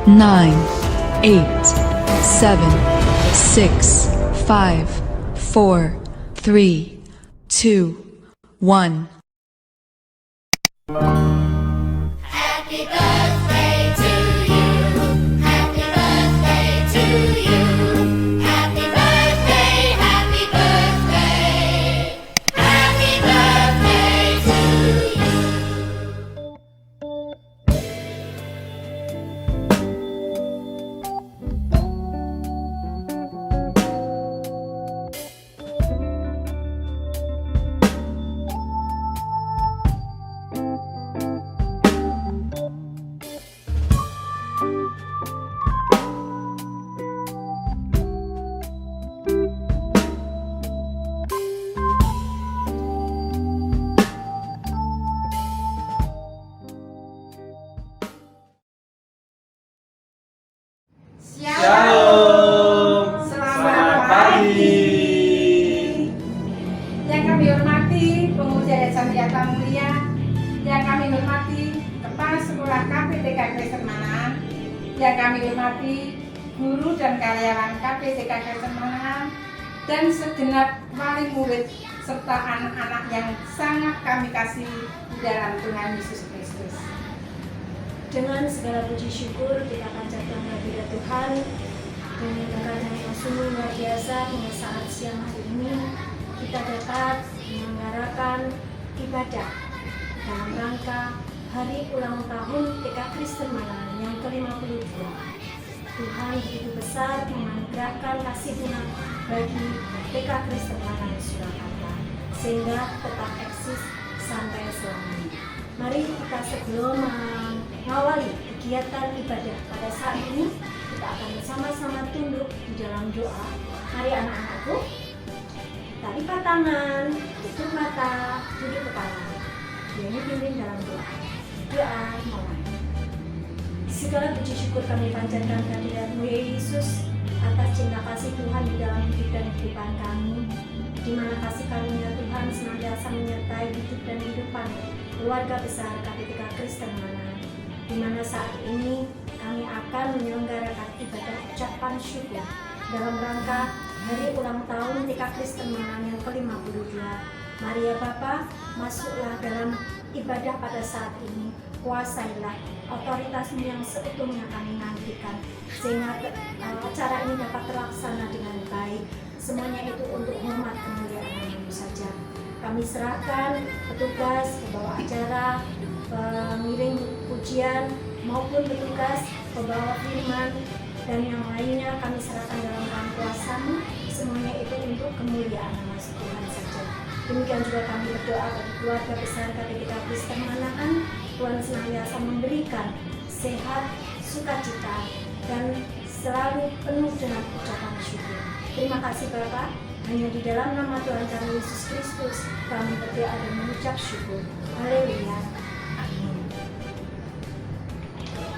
9, 8, 7, 6, 5, 4, 3, 2, 1. Happy birthday to you. Happy birthday to you. Happy birthday, happy birthday. Happy birthday to you. Shalom, Selamat pagi. Yang kami hormati pemuja Yayasan Wiyata Mulia, yang kami hormati Kepala Sekolah KPTK Kristen Manahan, yang kami hormati guru dan karyawan KPTK Kristen Manahan, dan segenap wali murid serta anak-anak yang sangat kami kasihi di dalam Tuhan Yesus Kristus. Dengan segala puji syukur kita panjatkan kehadirat Tuhan dengan keadaan yang sungguh luar biasa pada saat siang hari ini kita dapat menyelenggarakan ibadah dalam rangka hari ulang tahun TK Kristen Manahan yang ke-52. Tuhan begitu besar menganugerahkan kasih-Nya bagi TK Kristen Manahan Surakarta sehingga tetap eksis sampai selamanya. Mari kita sebelum mengawali kegiatan ibadah pada saat ini, kita akan bersama-sama tunduk di dalam doa. Mari anak-anakku, kita lipat tangan, tutup mata, duduk kepala. Ini pimpin dalam doa. Doa mulai. Segala puji syukur kami panjatkan kehadirat-Mu ya Yesus atas cinta kasih Tuhan di dalam hidup dan kehidupan kami, di mana kasih karunia Tuhan senantiasa menyertai hidup dan kehidupan keluarga besar KPTK Kristen Manahan, di mana saat ini kami akan menyelenggarakan ibadah ucapan syukur dalam rangka hari ulang tahun TK Kristen Manahan yang ke-52. Mari ya Bapa, masuklah dalam ibadah pada saat ini, kuasailah otoritas-Mu yang seutuhnya kami nantikan, sehingga acara ini dapat terlaksana dengan baik. Semuanya itu untuk hormat kemuliaan Nama-Mu saja. Kami serahkan petugas, pembawa acara, pengiring pujian, maupun petugas, pembawa firman, dan yang lainnya kami serahkan dalam tangan kuasa-Mu. Semuanya itu untuk kemuliaan nama Tuhan saja. Demikian juga kami berdoa bagi keluarga besar KPTK Kristen Manahan. Tuhan senantiasa memberikan sehat, sukacita, dan selalu penuh dengan ucapan syukur. Terima kasih Bapak. Hanya di dalam nama Tuhan kami Yesus Kristus kami berdoa dan mengucap syukur. Haleluya. Amin.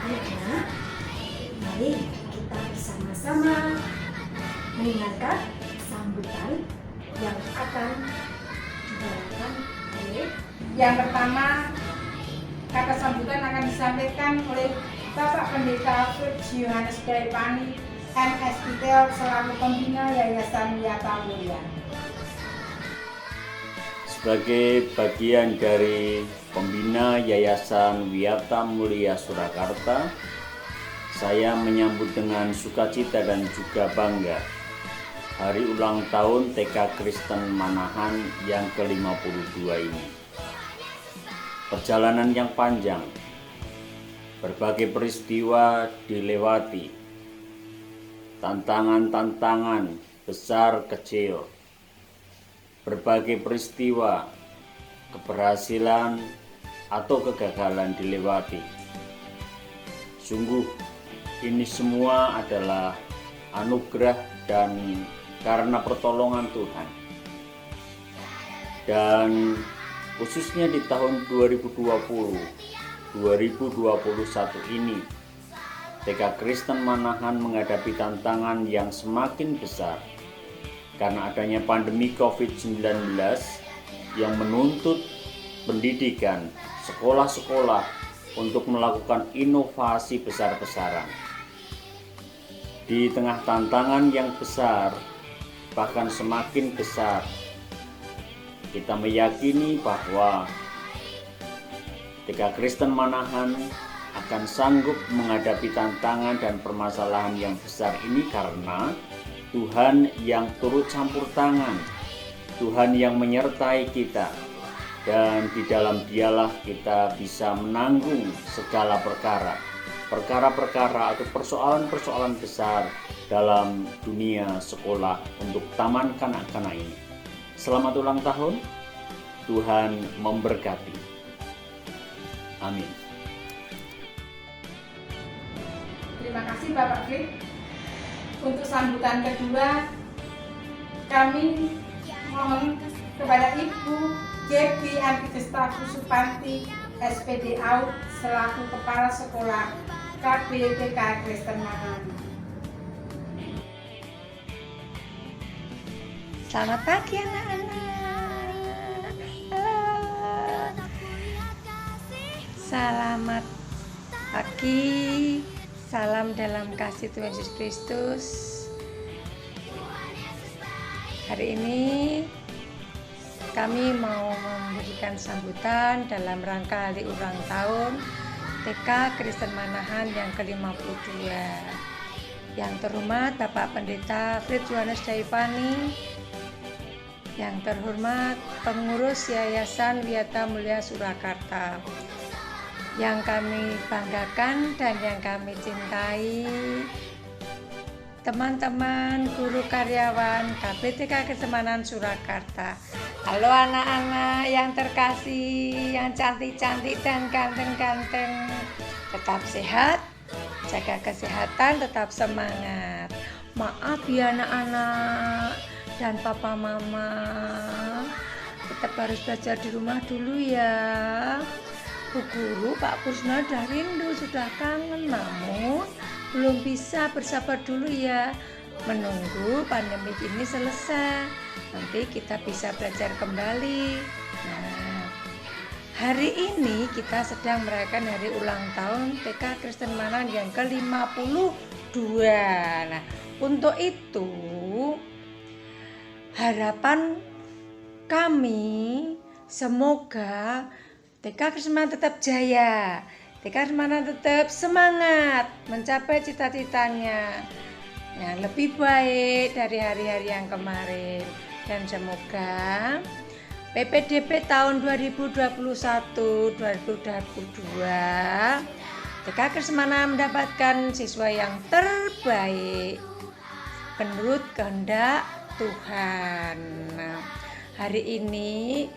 Anak-anak, mari kita bersama-sama mendengarkan sambutan yang akan dibawakan oleh Yang pertama, kata sambutan akan disampaikan oleh Bapak Pendeta Fritz Yohanes Daipani, MSITL selaku Pembina Yayasan Wiyata Mulia. sebagai bagian dari Pembina Yayasan Wiyata Mulia Surakarta, saya menyambut dengan sukacita dan juga bangga hari ulang tahun TK Kristen Manahan yang ke-52 ini. Perjalanan yang panjang, berbagai peristiwa dilewati, tantangan-tantangan besar kecil, berbagai peristiwa, keberhasilan atau kegagalan dilewati. Sungguh ini semua adalah anugerah dan karena pertolongan Tuhan. Dan khususnya di tahun 2020-2021 ini, TK Kristen Manahan menghadapi tantangan yang semakin besar karena adanya pandemi COVID-19 yang menuntut pendidikan, sekolah-sekolah untuk melakukan inovasi besar-besaran. Di tengah tantangan yang besar, bahkan semakin besar, kita meyakini bahwa TK Kristen Manahan akan sanggup menghadapi tantangan dan permasalahan yang besar ini karena Tuhan yang turut campur tangan, Tuhan yang menyertai kita, dan di dalam Dialah kita bisa menanggung segala perkara-perkara atau persoalan-persoalan besar dalam dunia sekolah untuk taman kanak-kanak ini. Selamat ulang tahun, Tuhan memberkati. Amin. Terima kasih Bapak Frit. Untuk sambutan kedua, kami mohon kepada Ibu Jebi Antigesta Kusupanti, SPD AUD, selaku Kepala Sekolah KBTK Kristen Manahan. Selamat pagi anak-anak. Halo. Selamat pagi. Salam dalam kasih Tuhan Yesus Kristus. Hari ini kami mau memberikan sambutan dalam rangka hari ulang tahun TK Kristen Manahan yang ke-52. Yang terhormat Bapak Pendeta Frit Johannes Daipani, yang terhormat pengurus Yayasan Wiyata Mulia Surakarta, yang kami banggakan dan yang kami cintai, teman-teman guru karyawan KBTK Kristen Manahan Surakarta. Halo anak-anak yang terkasih, yang cantik-cantik dan ganteng-ganteng. Tetap sehat, jaga kesehatan, tetap semangat. Maaf ya anak-anak dan papa mama, tetap harus belajar di rumah dulu ya. Bu Guru, Pak Kusna sudah rindu, sudah kangen, namun belum bisa, bersabar dulu ya, menunggu pandemi ini selesai, nanti kita bisa belajar kembali. Nah, hari ini kita sedang merayakan hari ulang tahun TK Kristen Manahan yang ke-52. Nah, untuk itu harapan kami semoga TK Kristen Manahan tetap jaya, TK Kristen Manahan tetap semangat mencapai cita-citanya yang lebih baik dari hari-hari yang kemarin, dan semoga PPDB tahun 2021-2022 TK Kristen Manahan mendapatkan siswa yang terbaik menurut kehendak Tuhan. Nah, hari ini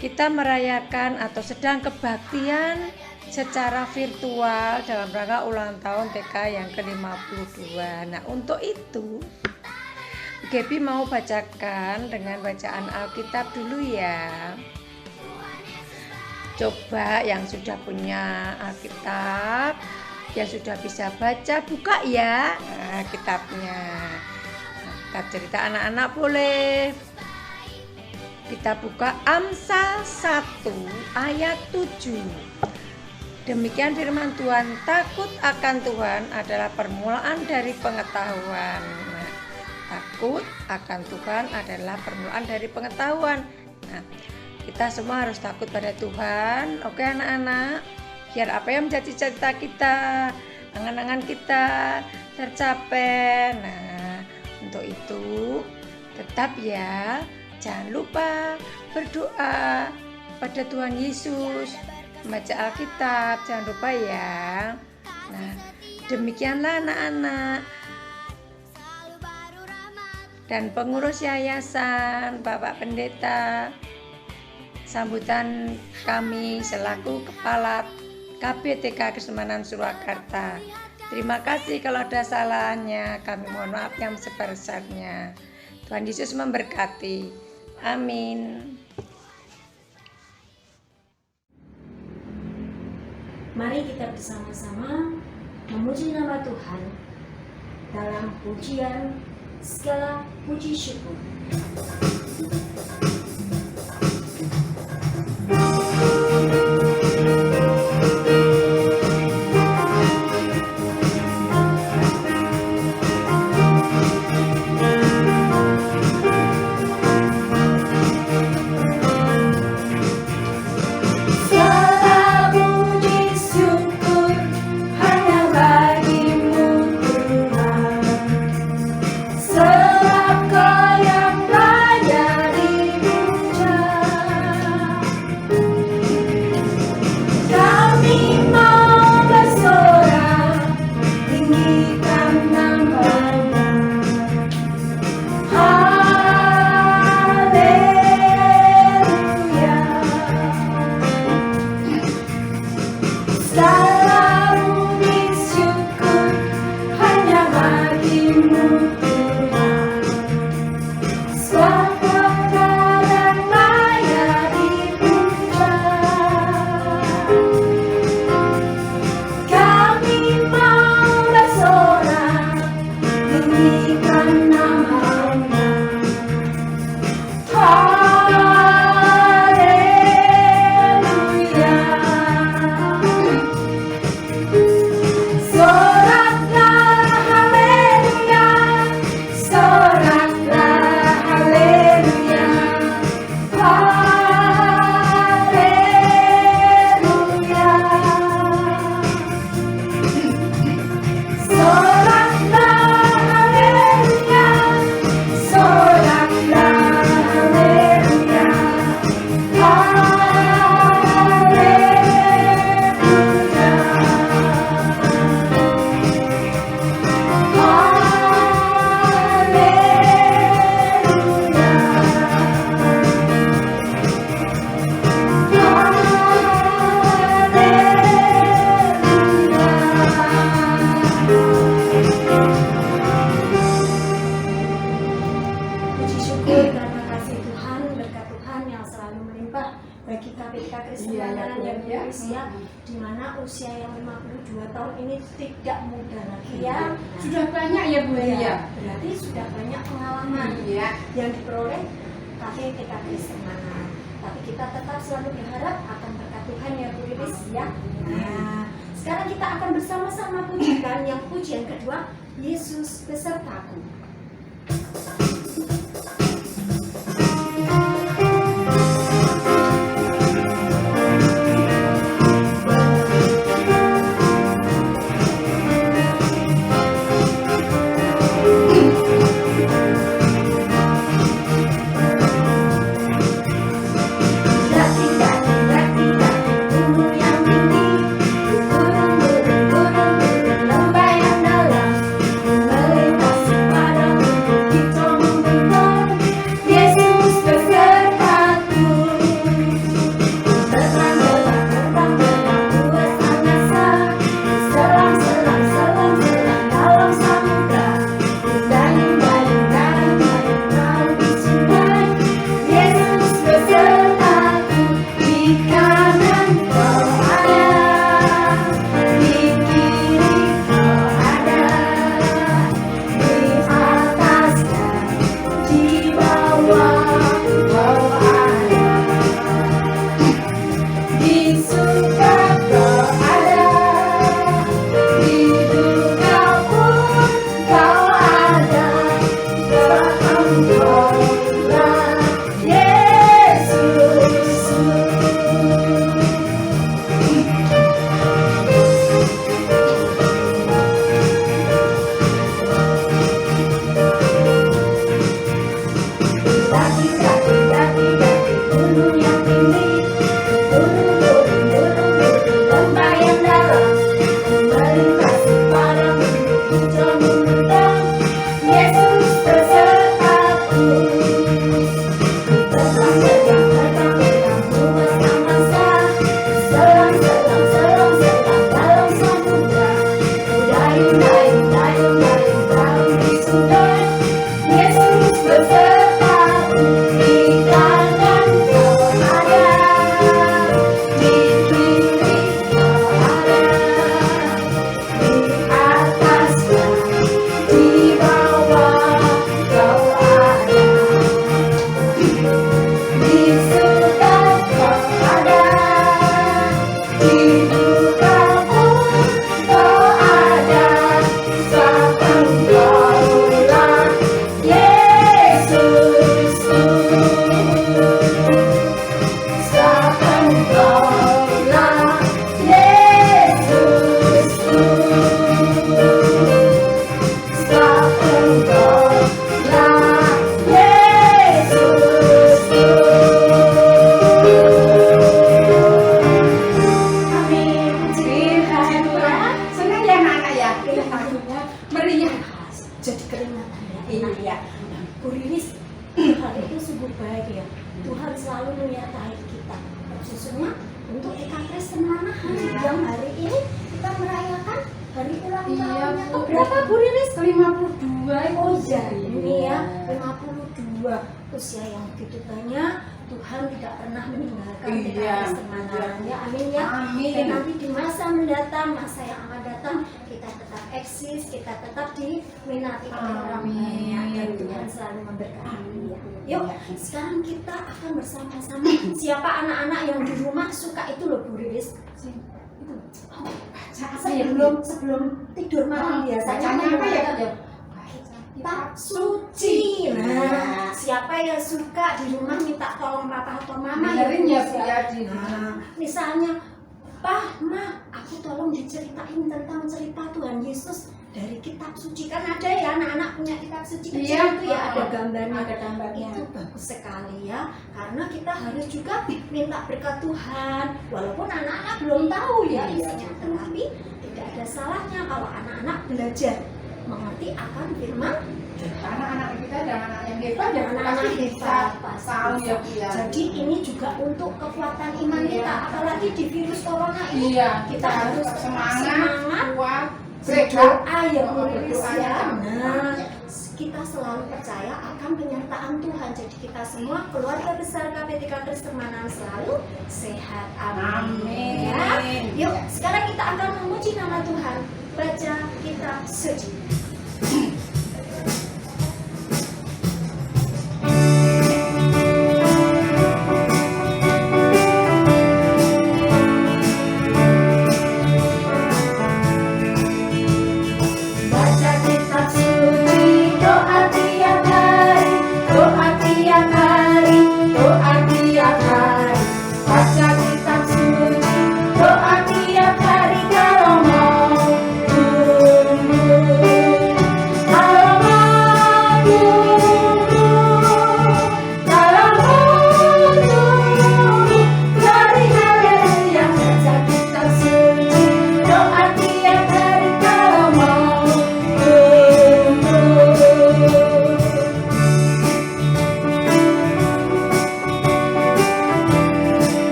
kita merayakan atau sedang kebaktian secara virtual dalam rangka ulang tahun TK yang ke-52. Nah, untuk itu Gebi mau bacakan dengan bacaan Alkitab dulu ya. Coba yang sudah punya Alkitab, yang sudah bisa baca, buka ya kitabnya. Kitab cerita anak-anak boleh. Kita buka Amsal 1 ayat 7. Demikian firman Tuhan, takut akan Tuhan adalah permulaan dari pengetahuan. Nah, takut akan Tuhan adalah permulaan dari pengetahuan. Nah, kita semua harus takut pada Tuhan. Oke anak-anak, biar apa yang menjadi cita-cita kita, angan-angan kita tercapai. Nah, untuk itu tetap ya, jangan lupa berdoa pada Tuhan Yesus, membaca Alkitab, jangan lupa ya. Nah, demikianlah anak-anak dan pengurus yayasan, Bapak Pendeta, sambutan kami selaku Kepala KBTK Kristen Manahan Surakarta. Terima kasih kalau ada salahnya, kami mohon maaf yang sebesar-besarnya. Tuhan Yesus memberkati. Amin. Mari kita bersama-sama memuji nama Tuhan dalam pujian segala puji syukur. Kristemanan Bu, yang ya. berusia di mana usia yang 52 tahun ini tidak muda lagi ya. Sudah banyak ya Bu ya. Berarti sudah banyak pengalaman Iya. yang diperoleh KPTK Kristemanan. Tapi kita tetap selalu berharap akan berkat Tuhan ya Bu Lilis ya. Nah, sekarang kita akan bersama-sama pujikan yang pujian kedua, Yesus besertaku. Tuhan selalu menyertai kita, khususnya untuk EK Kristemanan yang hari ini kita merayakan hari ulang tahunnya. Oh, berapa Bu Riris? 52. Oh iya, ini ya 52. Usia yang begitu banyak, Tuhan tidak pernah meninggalkan EK Kristemanan. Ya, amin ya. Amin. Dan nanti di masa mendatang, masa yang akan datang, kita tetap eksis, kita tetap diminati oleh orang banyak, dan Tuhan selalu memberkati. Yuk, sekarang kita akan bersama-sama. Siapa anak-anak yang di rumah suka itu loh Bu Riris? Sebelum tidur malam biasanya apa ya? kitab suci. Nah, siapa yang suka di rumah minta tolong papa atau mama Dengerin ya Bu ya. Nah, misalnya, Pak, Ma, aku tolong diceritain tentang cerita Tuhan Yesus dari kitab suci. Kan ada ya anak-anak punya kitab suci kecil itu ya, ada gambarnya. Ada gambarnya. Itu bagus sekali ya, karena kita harus juga minta berkat Tuhan. Walaupun anak-anak belum tahu ya isinya, tetapi tidak ada salahnya kalau anak-anak belajar mengerti akan firman. Anak-anak kita dan anak yang hebat Dan anak-anak hebat tahu ya Bu ya. Jadi ini juga untuk kekuatan iman kita, apalagi di virus corona ini. Iya, kita harus semangat, kuat, berdoa ya Bu Oh, Riris berdoa ya. ya. Nah, kita selalu percaya akan penyertaan Tuhan. Jadi kita semua keluarga besar KPTK Kristen Manahan selalu sehat. Amin. Ya. Yuk, sekarang kita akan memuji nama Tuhan. Baca kitab suci.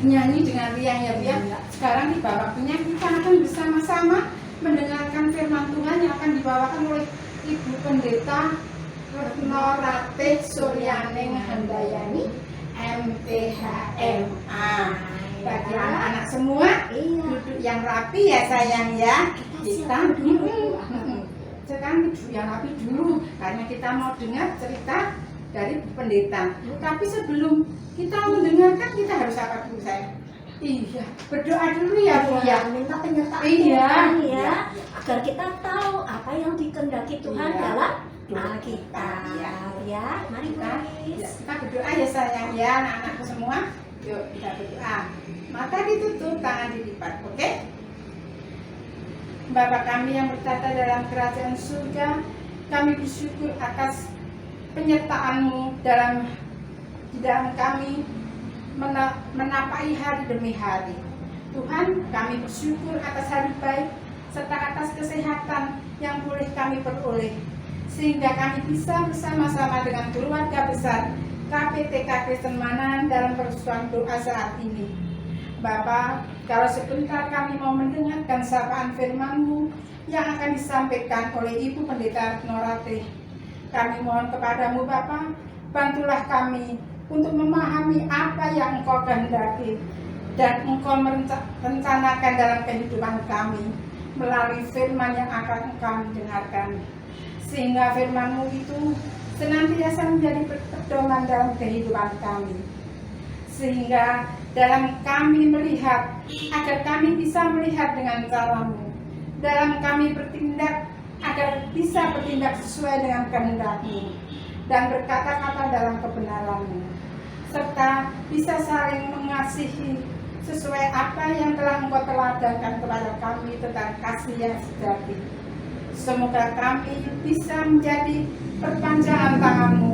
Nyanyi dengan riang ya Bu ya. Sekarang tiba waktunya kita akan bersama-sama mendengarkan firman Tuhan yang akan dibawakan oleh Ibu Pendeta Retno Ratih Suryaning Handayani MPHMA. Bagi anak-anak semua duduk yang rapi ya sayang ya. Kita sekarang duduk yang rapi dulu karena kita mau dengar cerita dari Bu Pendeta. Tapi sebelum kita mendengarkan kita harus apa dulu sayang? Iya, berdoa dulu ya Bu ya. Minta penyertaan Iya. Tuhan ya, agar kita tahu apa yang dikehendaki Tuhan Iya. dalam Doa Alkitab kita. ya. Mari Kita, guys. kita berdoa ya sayang ya anak-anakku semua. Yuk kita berdoa. Mata ditutup, tangan dilipat, oke? Bapa kami yang bertata dalam kerajaan surga, kami bersyukur atas penyertaan-Mu di dalam kami menapai hari demi hari. Tuhan, kami bersyukur atas hari baik serta atas kesehatan yang boleh kami peroleh, sehingga kami bisa bersama-sama dengan keluarga besar KPTK Kristen Manahan dalam persuan doa saat ini. Bapa, kalau sebentar kami mau mendengarkan sapaan firman-Mu yang akan disampaikan oleh Ibu Pendeta Retno Ratih, kami mohon kepadamu Bapa, bantulah kami untuk memahami apa yang Engkau kehendaki dan Engkau merencanakan dalam kehidupan kami melalui firman yang akan kami dengarkan, sehingga firman-Mu itu senantiasa menjadi pedoman dalam kehidupan kami, sehingga dalam kami melihat, agar kami bisa melihat dengan cara-Mu, dalam kami bertindak agar bisa bertindak sesuai dengan kehendak-Mu dan berkata-kata dalam kebenaran-Mu, serta bisa saling mengasihi sesuai apa yang telah Engkau teladankan kepada kami tentang kasih yang sejati. Semoga kami bisa menjadi perpanjangan tangan-Mu,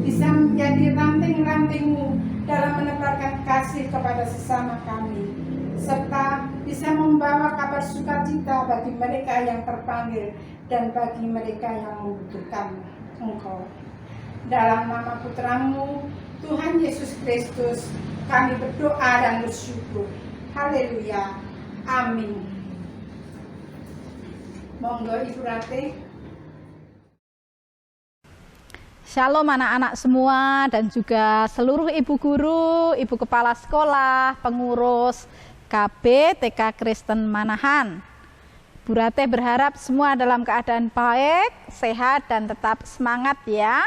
bisa menjadi ranting-ranting-Mu dalam menebarkan kasih kepada sesama kami, serta bisa membawa kabar sukacita bagi mereka yang terpanggil dan bagi mereka yang membutuhkan Engkau. Dalam nama Putra-Mu, Tuhan Yesus Kristus, kami berdoa dan bersyukur. Haleluya. Amin. Monggo Ibu Ratih. Shalom anak-anak semua dan juga seluruh ibu guru, ibu kepala sekolah, pengurus KPTK Kristen Manahan. Bu Ratih berharap semua dalam keadaan baik, sehat dan tetap semangat ya.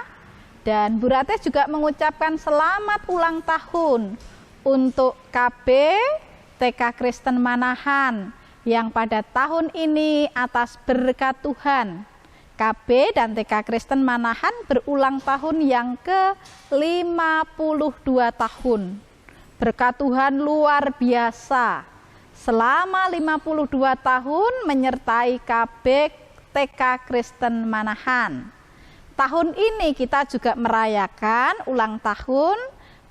Dan Bu Ratih juga mengucapkan selamat ulang tahun untuk KPTK Kristen Manahan yang pada tahun ini atas berkat Tuhan KB dan TK Kristen Manahan berulang tahun yang ke-52 tahun. Berkat Tuhan luar biasa. Selama 52 tahun menyertai KB TK Kristen Manahan. Tahun ini kita juga merayakan ulang tahun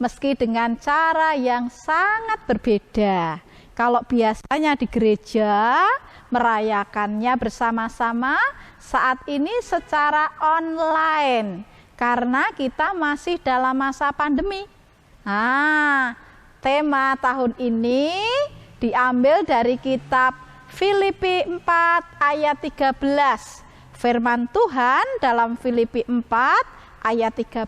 meski dengan cara yang sangat berbeda. Kalau biasanya di gereja merayakannya bersama-sama, saat ini secara online karena kita masih dalam masa pandemi. Tema tahun ini diambil dari kitab Filipi 4 ayat 13. Firman Tuhan dalam Filipi 4 ayat 13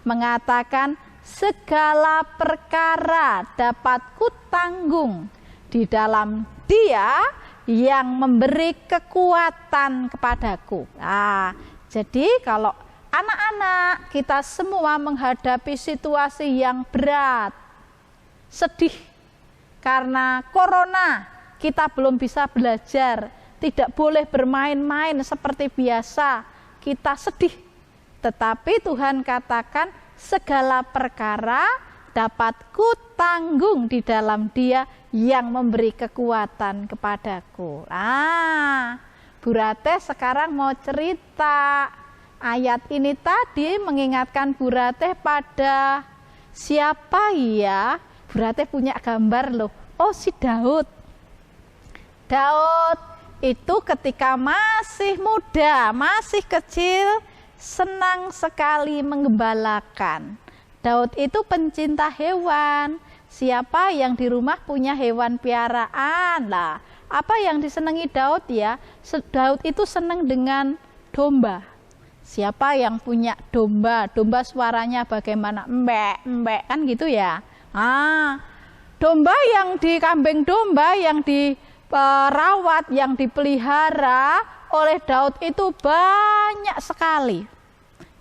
mengatakan, segala perkara dapat kutanggung di dalam Dia yang memberi kekuatan kepadaku. Jadi kalau anak-anak kita semua menghadapi situasi yang berat, sedih karena corona, kita belum bisa belajar, tidak boleh bermain-main seperti biasa, kita sedih. Tetapi Tuhan katakan segala perkara dapat kutanggung di dalam Dia yang memberi kekuatan kepadaku. Bu Ratih sekarang mau cerita. Ayat ini tadi mengingatkan Bu Ratih pada siapa ya? Bu Ratih punya gambar loh. Oh, si Daud. Daud itu ketika masih muda, masih kecil, senang sekali menggembalakan. Daud itu pencinta hewan. Siapa yang di rumah punya hewan piaraan? Lah, apa yang disenangi Daud ya? Daud itu senang dengan domba. Siapa yang punya domba? Domba suaranya bagaimana? Mbek, mbek, kan gitu ya. Domba yang kambing domba yang dirawat, yang dipelihara oleh Daud itu banyak sekali.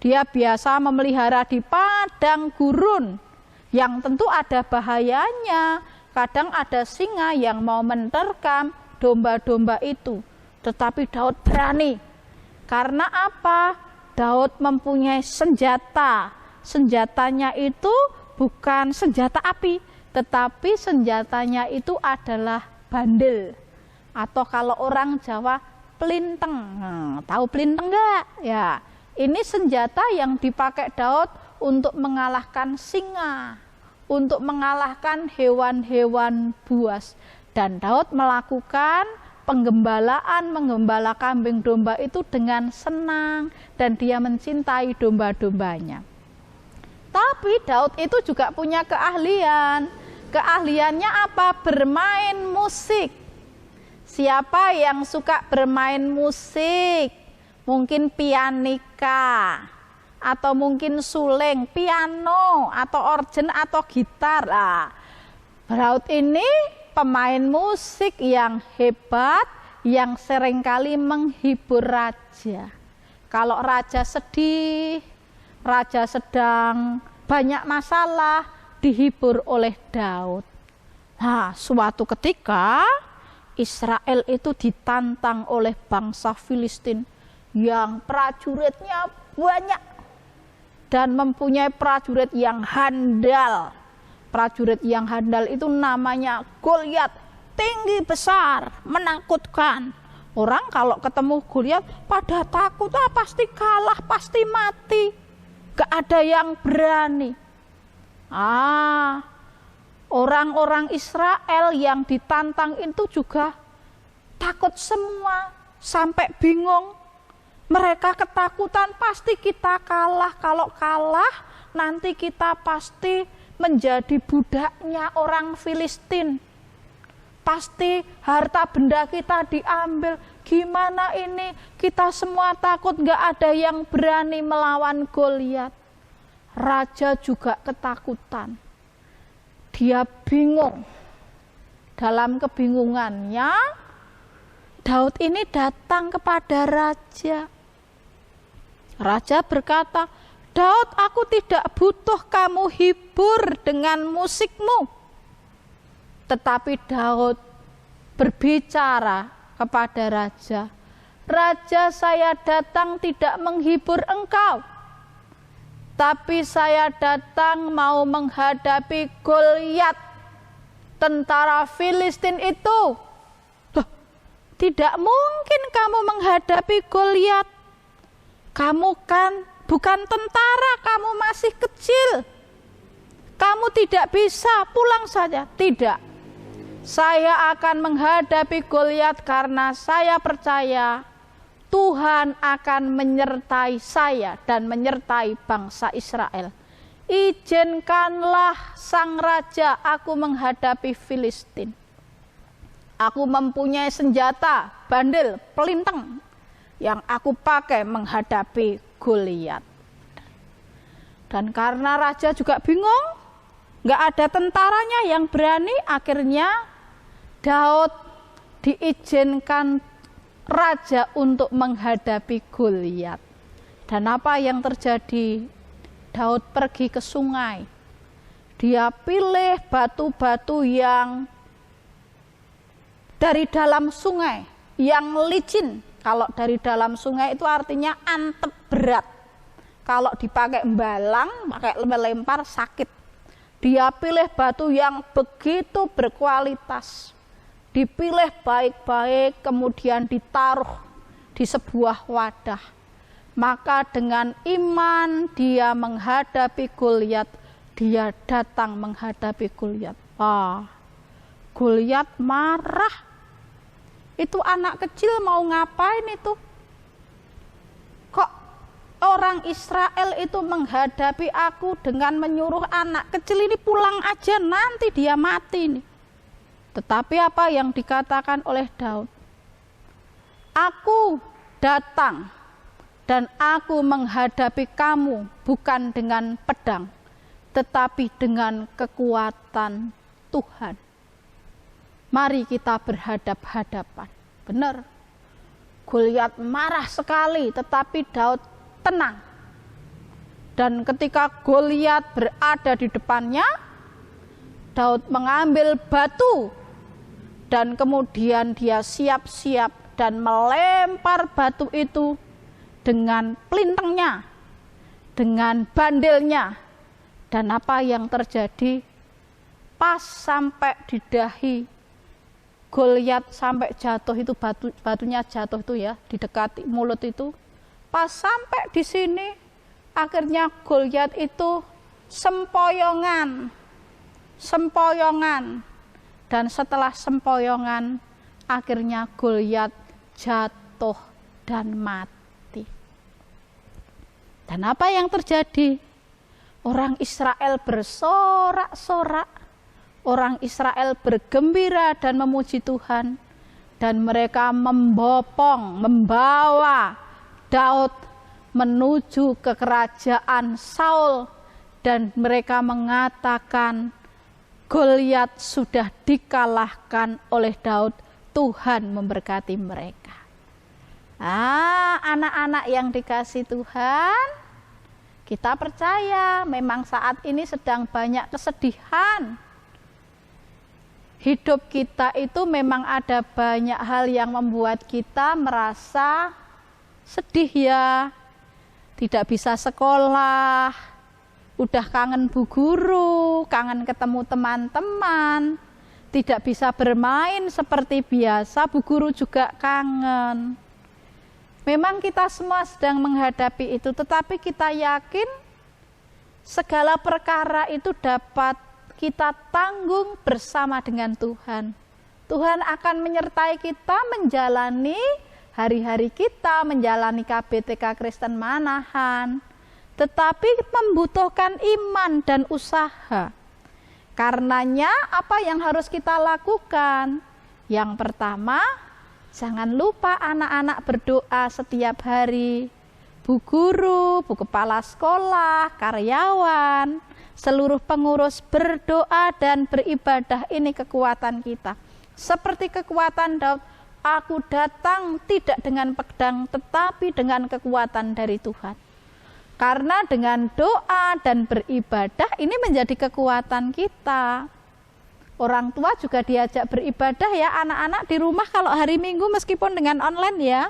Dia biasa memelihara di padang gurun yang tentu ada bahayanya. Kadang ada singa yang mau menerkam domba-domba itu. Tetapi Daud berani. Karena apa? Daud mempunyai senjata. Senjatanya itu bukan senjata api, tetapi senjatanya itu adalah bandel. Atau kalau orang Jawa, pelinteng. Tahu pelinteng enggak? Ya. Ini senjata yang dipakai Daud untuk mengalahkan singa, untuk mengalahkan hewan-hewan buas. Dan Daud melakukan penggembalaan, menggembala kambing domba itu dengan senang, dan dia mencintai domba-dombanya. Tapi Daud itu juga punya keahlian. Keahliannya apa? Bermain musik. Siapa yang suka bermain musik? Mungkin pianika, atau mungkin suling, piano, atau organ, atau gitar. Daud ini pemain musik yang hebat, yang seringkali menghibur raja. Kalau raja sedih, raja sedang banyak masalah, dihibur oleh Daud. Suatu ketika Israel itu ditantang oleh bangsa Filistin yang prajuritnya banyak dan mempunyai prajurit yang handal. Prajurit yang handal itu namanya Goliat, tinggi besar, menakutkan. Orang kalau ketemu Goliat pada takut, pasti kalah, pasti mati. Gak ada yang berani. Orang-orang Israel yang ditantang itu juga takut semua, sampai bingung. Mereka ketakutan, pasti kita kalah. Kalau kalah, nanti kita pasti menjadi budaknya orang Filistin. Pasti harta benda kita diambil. Gimana ini? Kita semua takut, gak ada yang berani melawan Goliat. Raja juga ketakutan. Dia bingung. Dalam kebingungannya, Daud ini datang kepada raja. Raja berkata, Daud, aku tidak butuh kamu hibur dengan musikmu. Tetapi Daud berbicara kepada raja, Raja, saya datang tidak menghibur engkau, tapi saya datang mau menghadapi Goliat, tentara Filistin itu. Loh, tidak mungkin kamu menghadapi Goliat. Kamu kan bukan tentara, kamu masih kecil. Kamu tidak bisa, pulang saja. Tidak. Saya akan menghadapi Goliat karena saya percaya Tuhan akan menyertai saya dan menyertai bangsa Israel. Izinkanlah sang raja aku menghadapi Filistin. Aku mempunyai senjata, bandil, pelintang yang aku pakai menghadapi Goliat. Dan karena raja juga bingung, nggak ada tentaranya yang berani, akhirnya Daud diizinkan raja untuk menghadapi Goliat. Dan apa yang terjadi? Daud pergi ke sungai. Dia pilih batu-batu yang dari dalam sungai, yang licin. Kalau dari dalam sungai itu artinya antep berat. Kalau dipakai balang, pakai melempar sakit. Dia pilih batu yang begitu berkualitas. Dipilih baik-baik, kemudian ditaruh di sebuah wadah. Maka dengan iman dia menghadapi Goliat. Dia datang menghadapi Goliat. Goliat marah. Itu anak kecil mau ngapain itu? Kok orang Israel itu menghadapi aku dengan menyuruh anak kecil ini pulang aja, nanti dia mati nih. Tetapi apa yang dikatakan oleh Daud? Aku datang dan aku menghadapi kamu bukan dengan pedang, tetapi dengan kekuatan Tuhan. Mari kita berhadap-hadapan. Benar. Goliat marah sekali, tetapi Daud tenang. Dan ketika Goliat berada di depannya, Daud mengambil batu dan kemudian dia siap-siap dan melempar batu itu dengan pelintangnya, dengan bandilnya. Dan apa yang terjadi? Pas sampai di dahi Goliat, sampai jatuh itu batunya jatuh itu ya, di dekat mulut itu. Pas sampai di sini, akhirnya Goliat itu sempoyongan. Dan setelah sempoyongan, akhirnya Goliat jatuh dan mati. Dan apa yang terjadi? Orang Israel bersorak-sorak. Orang Israel bergembira dan memuji Tuhan. Dan mereka membawa Daud menuju ke kerajaan Saul. Dan mereka mengatakan, Goliat sudah dikalahkan oleh Daud. Tuhan memberkati mereka. Anak-anak yang dikasih Tuhan, kita percaya memang saat ini sedang banyak kesedihan. Hidup kita itu memang ada banyak hal yang membuat kita merasa sedih ya. Tidak bisa sekolah, udah kangen bu guru, kangen ketemu teman-teman, tidak bisa bermain seperti biasa, bu guru juga kangen. Memang kita semua sedang menghadapi itu, tetapi kita yakin segala perkara itu dapat kita tanggung bersama dengan Tuhan. Tuhan akan menyertai kita menjalani hari-hari kita, menjalani KBTK Kristen Manahan. Tetapi membutuhkan iman dan usaha. Karenanya apa yang harus kita lakukan? Yang pertama, jangan lupa anak-anak berdoa setiap hari. Bu guru, bu kepala sekolah, karyawan, seluruh pengurus berdoa dan beribadah, ini kekuatan kita. Seperti kekuatan Daud, aku datang tidak dengan pedang tetapi dengan kekuatan dari Tuhan. Karena dengan doa dan beribadah ini menjadi kekuatan kita. Orang tua juga diajak beribadah ya anak-anak di rumah kalau hari Minggu meskipun dengan online ya.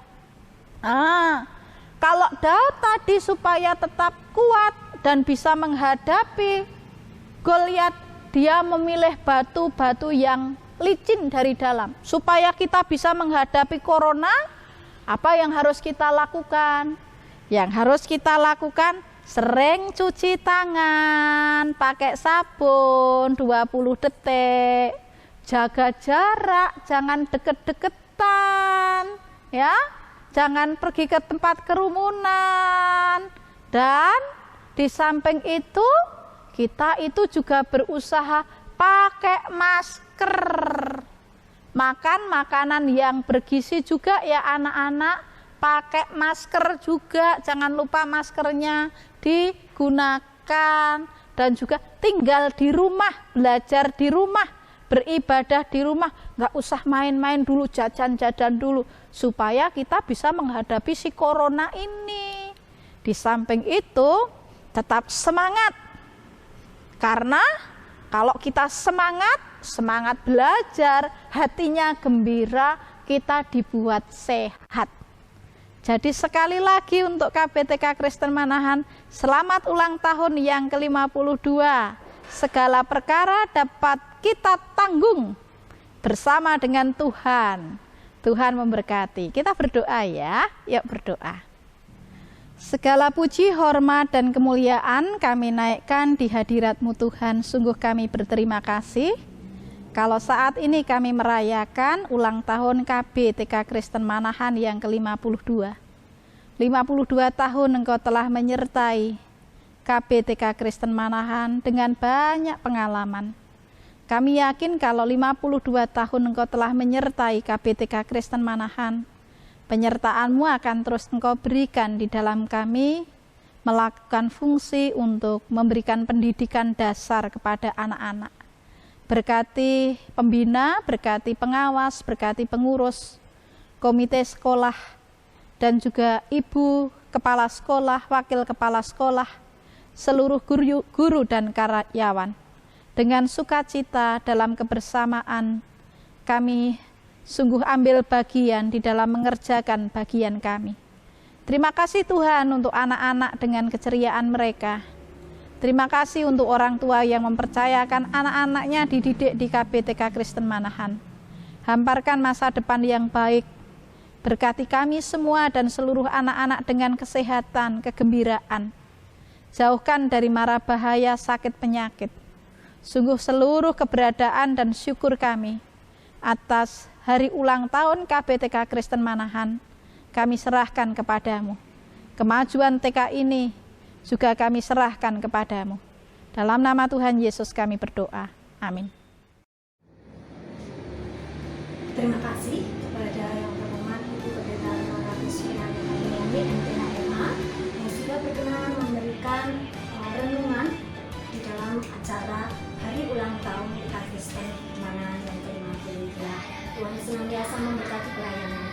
Kalau Daud tadi supaya tetap kuat dan bisa menghadapi Goliat, dia memilih batu-batu yang licin dari dalam. Supaya kita bisa menghadapi corona, apa yang harus kita lakukan? Yang harus kita lakukan sering cuci tangan, pakai sabun 20 detik, jaga jarak, jangan deket-deketan, ya, jangan pergi ke tempat kerumunan, dan di samping itu kita itu juga berusaha pakai masker, makan makanan yang bergizi juga ya anak-anak, pakai masker juga, jangan lupa maskernya digunakan, dan juga tinggal di rumah, belajar di rumah, beribadah di rumah, nggak usah main-main dulu, jajan-jajan dulu, supaya kita bisa menghadapi si corona ini. Di samping itu tetap semangat, karena kalau kita semangat belajar, hatinya gembira, kita dibuat sehat. Jadi sekali lagi untuk KBTK Kristen Manahan, selamat ulang tahun yang ke-52. Segala perkara dapat kita tanggung bersama dengan Tuhan. Tuhan memberkati. Kita berdoa ya, yuk berdoa. Segala puji, hormat, dan kemuliaan kami naikkan di hadirat-Mu Tuhan. Sungguh kami berterima kasih kalau saat ini kami merayakan ulang tahun KBTK Kristen Manahan yang ke-52. 52 tahun Engkau telah menyertai KBTK Kristen Manahan dengan banyak pengalaman. Kami yakin kalau 52 tahun Engkau telah menyertai KBTK Kristen Manahan, penyertaan-Mu akan terus Engkau berikan di dalam kami melakukan fungsi untuk memberikan pendidikan dasar kepada anak-anak. Berkati pembina, berkati pengawas, berkati pengurus, komite sekolah, dan juga ibu kepala sekolah, wakil kepala sekolah, seluruh guru dan karyawan. Dengan sukacita dalam kebersamaan, kami sungguh ambil bagian di dalam mengerjakan bagian kami. Terima kasih Tuhan untuk anak-anak dengan keceriaan mereka. Terima kasih untuk orang tua yang mempercayakan anak-anaknya dididik di KBTK Kristen Manahan. Hamparkan masa depan yang baik. Berkati kami semua dan seluruh anak-anak dengan kesehatan, kegembiraan. Jauhkan dari mara bahaya, sakit, penyakit. Sungguh seluruh keberadaan dan syukur kami atas hari ulang tahun KBTK Kristen Manahan, kami serahkan kepadamu. Kemajuan TK ini juga kami serahkan kepadamu. Dalam nama Tuhan Yesus kami berdoa. Amin. Terima kasih kepada yang terhormat Ibu Pendeta Lemara Kusviani MTHMA yang sudah berkenan memberikan renungan di dalam acara Hari Ulang Tahun TK Kristen Manahan yang ke-52. Tuhan senantiasa memberkati pelayanan.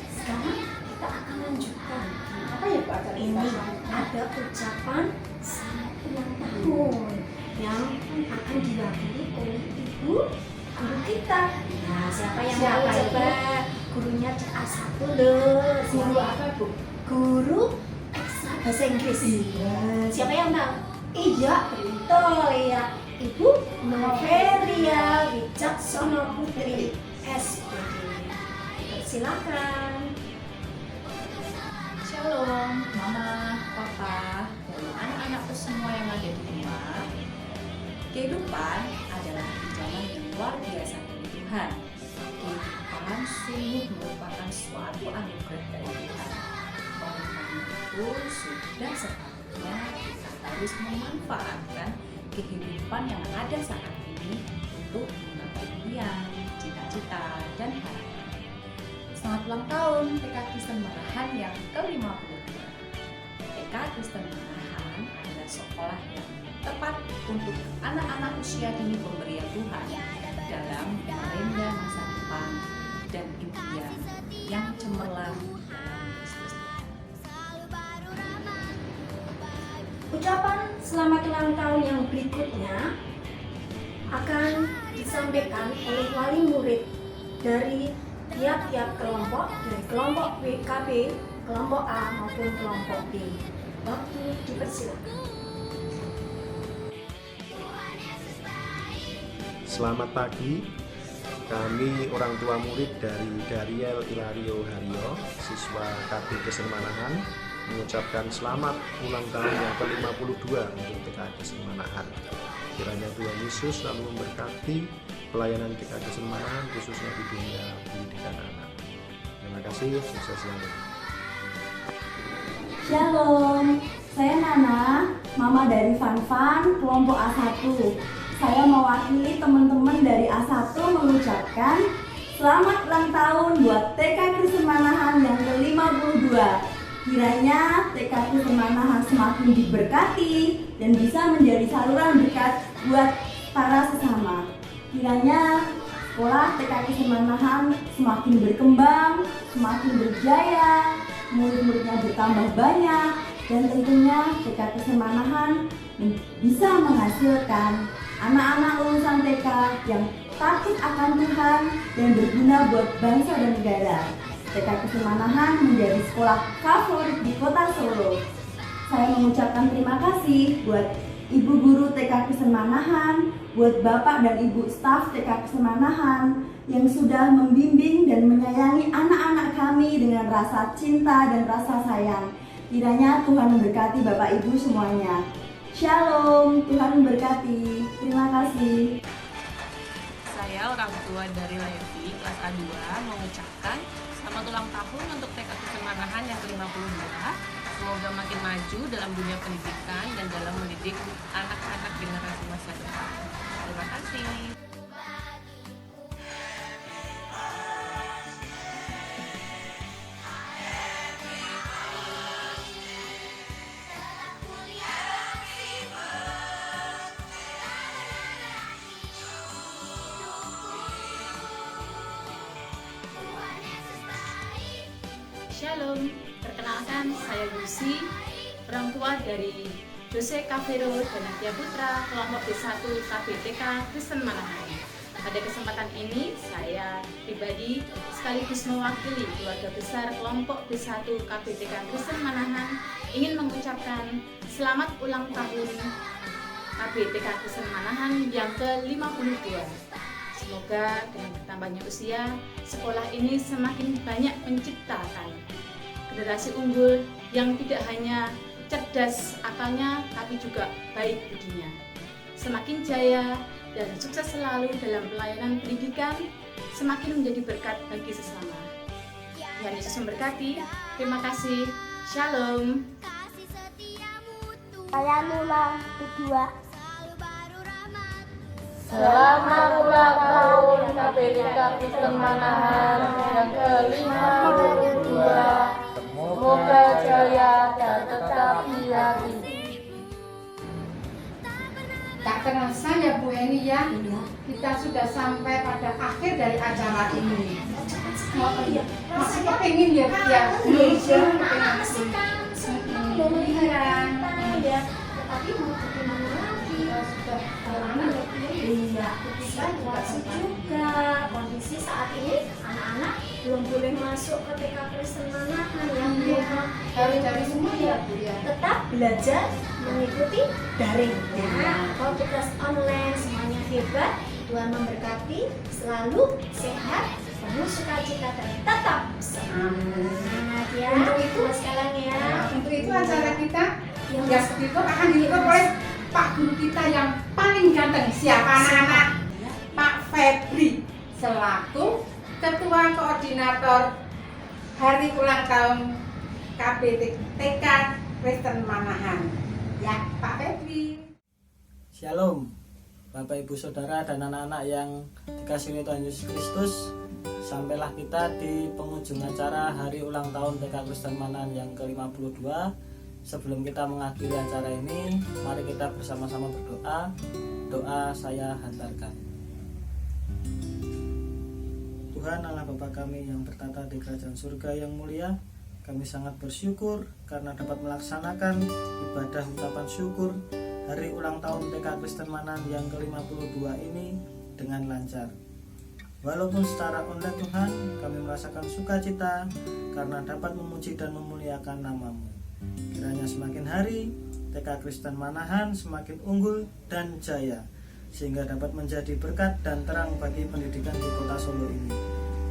Sekarang kita akan lanjutkan. Apa ya Pak acara Ini ada ucapan selamat ulang tahun yang akan diwakili oleh Ibu guru kita. Nah, siapa yang mau coba? Gurunya A1 loh. Guru apa Bu? Guru ekstra bahasa Inggris. Siapa yang tahu? Iya, betul ya. Ibu Novelia Wicaksono Putri SPD. Silakan. Shalom, Mama, Papa, dan anak-anakku semua yang ada di rumah. Kehidupan adalah pinjaman yang luar biasa dari Tuhan. Kehidupan sungguh merupakan suatu anugerah dari Tuhan. Oleh karena itu, sudah sepatutnya kita harus memanfaatkan kehidupan yang ada saat ini untuk menggapai impian, cita-cita, dan harapan. Selamat ulang tahun TK Kristen Manahan yang ke-52. TK Kristen Manahan adalah sekolah yang tepat untuk anak-anak usia dini pemberian Tuhan dalam merendah masa depan dan impian yang cemerlang dalam Kristus Tuhan. Ucapan selamat ulang tahun yang berikutnya akan disampaikan oleh wali murid dari tiap-tiap kelompok dari kelompok KB, kelompok A maupun kelompok B. Waktu dipersilakan. Selamat pagi, kami orang tua murid dari Dariel Ilario Haryo, siswa KB Kristen Manahan, mengucapkan selamat ulang tahun yang ke-52 untuk TK Kristen Manahan. Kiranya Tuhan Yesus selalu memberkati pelayanan TK Kristen Manahan, khususnya di dunia pendidikan anak. Terima kasih, sukses selalu. Shalom, saya Nana, mama dari Fanfan, kelompok A1. Saya mewakili teman-teman dari A1 mengucapkan selamat ulang tahun buat TK Kristen Manahan yang ke-52. Kiranya TK Kristen Manahan semakin diberkati dan bisa menjadi saluran berkat buat para sesama. Kiranya sekolah TK Kristen Manahan semakin berkembang, semakin berjaya, murid-muridnya bertambah banyak, dan tentunya TK Kristen Manahan bisa menghasilkan anak-anak lulusan TK yang takut akan Tuhan dan berguna buat bangsa dan negara. TK Kristen Manahan menjadi sekolah favorit di kota Solo. Saya mengucapkan terima kasih buat Ibu Guru TK Kristen Manahan, buat Bapak dan Ibu staf TK Kristen Manahan yang sudah membimbing dan menyayangi anak-anak kami dengan rasa cinta dan rasa sayang. Kiranya Tuhan memberkati Bapak Ibu semuanya. Shalom, Tuhan memberkati. Terima kasih. Saya orang tua dari Levi, kelas A2, mengucapkan selamat ulang tahun untuk TK Kristen Manahan yang ke-52. Semoga makin maju dalam dunia pendidikan dan dalam mendidik anak-anak generasi masa depan. Terima kasih. Shalom, perkenalkan saya Lucy, orang tua dari Jose Cavero dan Nadia Putra, kelompok B1 KBTK Kristen Manahan. Pada kesempatan ini, saya pribadi sekaligus mewakili keluarga besar kelompok B1 KBTK Kristen Manahan ingin mengucapkan selamat ulang tahun KBTK Kristen Manahan yang ke-52. Semoga dengan bertambahnya usia, sekolah ini semakin banyak menciptakan generasi unggul yang tidak hanya cerdas akalnya, tapi juga baik budinya. Semakin jaya dan sukses selalu dalam pelayanan pendidikan, semakin menjadi berkat bagi sesama. Tuhan Yesus memberkati. Terima kasih. Shalom. Saya Nula kedua. Selamat ulang tahun KBTK Kristen Manahan yang ke-52. Semoga jaya dan tetap di hati. Tak terasa ya Bu Eni ya, kita sudah sampai pada akhir dari acara ini. Masih kepingin ya Bu ya? Ya, tetapi mau bagaimana lagi? Sudah iya, kita masih juga kondisi saat ini anak-anak belum boleh masuk ke TK Kristen Manahan yang harus dari semua ya Bu ya. tetap belajar mengikuti daring ya. Kalau tugas online semuanya hebat, Tuhan memberkati, selalu sehat, penuh sukacita dan tetap semangat ya. Untuk itu sekalian ya. Untuk itu acara kita yang ditutup akan ditutup oleh Pak Guru kita yang paling ganteng. Siapa anak-anak? Pak Febri selaku Ketua Koordinator Hari Ulang Tahun KBTK Kristen Manahan. Ya, Pak Febri. Shalom, Bapak Ibu Saudara dan anak-anak yang dikasihi Tuhan Yesus Kristus. Sampailah kita di penghujung acara Hari Ulang Tahun TK Kristen Manahan yang ke-52. Sebelum kita mengakhiri acara ini, mari kita bersama-sama berdoa. Doa saya hantarkan. Tuhan Allah Bapa kami yang bertata di kerajaan surga yang mulia, kami sangat bersyukur karena dapat melaksanakan ibadah ucapan syukur Hari Ulang Tahun TK Kristen Manahan yang ke-52 ini dengan lancar. Walaupun secara online Tuhan, kami merasakan sukacita karena dapat memuji dan memuliakan nama-Mu. Kiranya semakin hari, TK Kristen Manahan semakin unggul dan jaya, sehingga dapat menjadi berkat dan terang bagi pendidikan di kota Solo ini.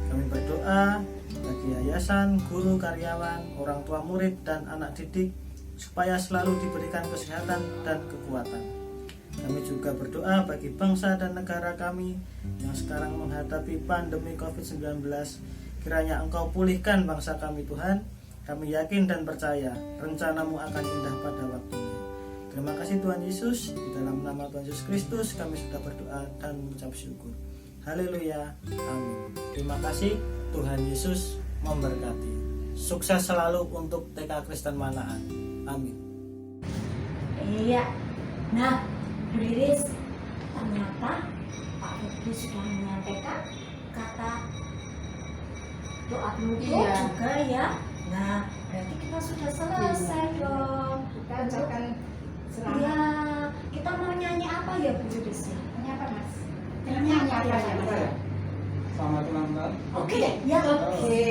Kami berdoa bagi yayasan, guru, karyawan, orang tua murid, dan anak didik, supaya selalu diberikan kesehatan dan kekuatan. Kami juga berdoa bagi bangsa dan negara kami yang sekarang menghadapi pandemi COVID-19. Kiranya Engkau pulihkan bangsa kami Tuhan. Kami yakin dan percaya rencana-Mu akan indah pada waktunya. Terima kasih Tuhan Yesus. Di dalam nama Tuhan Yesus Kristus kami sudah berdoa dan mengucap syukur. Haleluya. Amin. Terima kasih. Tuhan Yesus memberkati. Sukses selalu untuk TK Kristen Manahan. Amin. Iya. Nah, Bu Riris, ternyata Pak Febi sudah menyampaikan kata doa penutup juga ya. Nah, berarti kita sudah selesai dong. Kita ucapkan selamat. Iya, kita mau nyanyi apa ya Bu Riris? Nyanyi apa Mas? Nyanyi apa ya? Selamat ulang tahun. Oke deh, ya. Oke.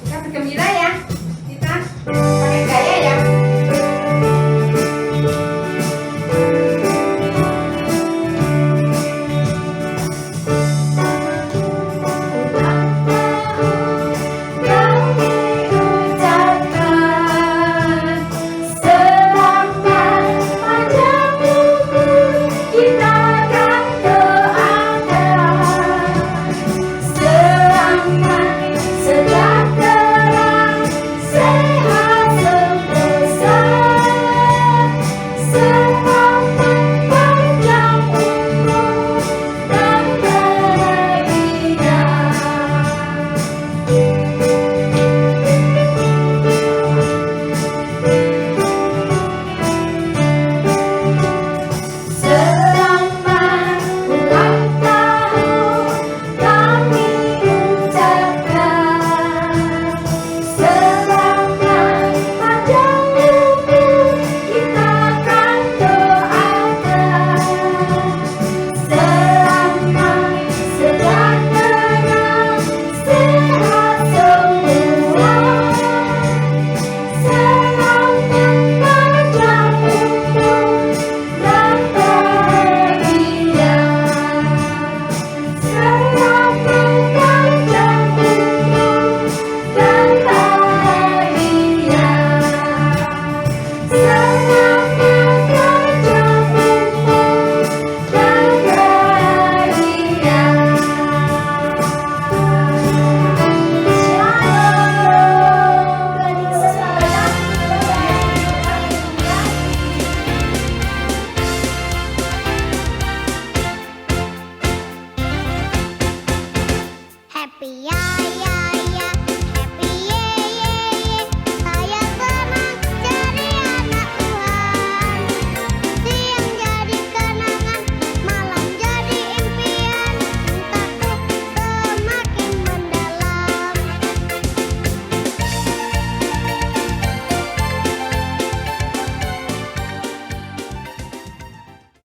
Kita bergembira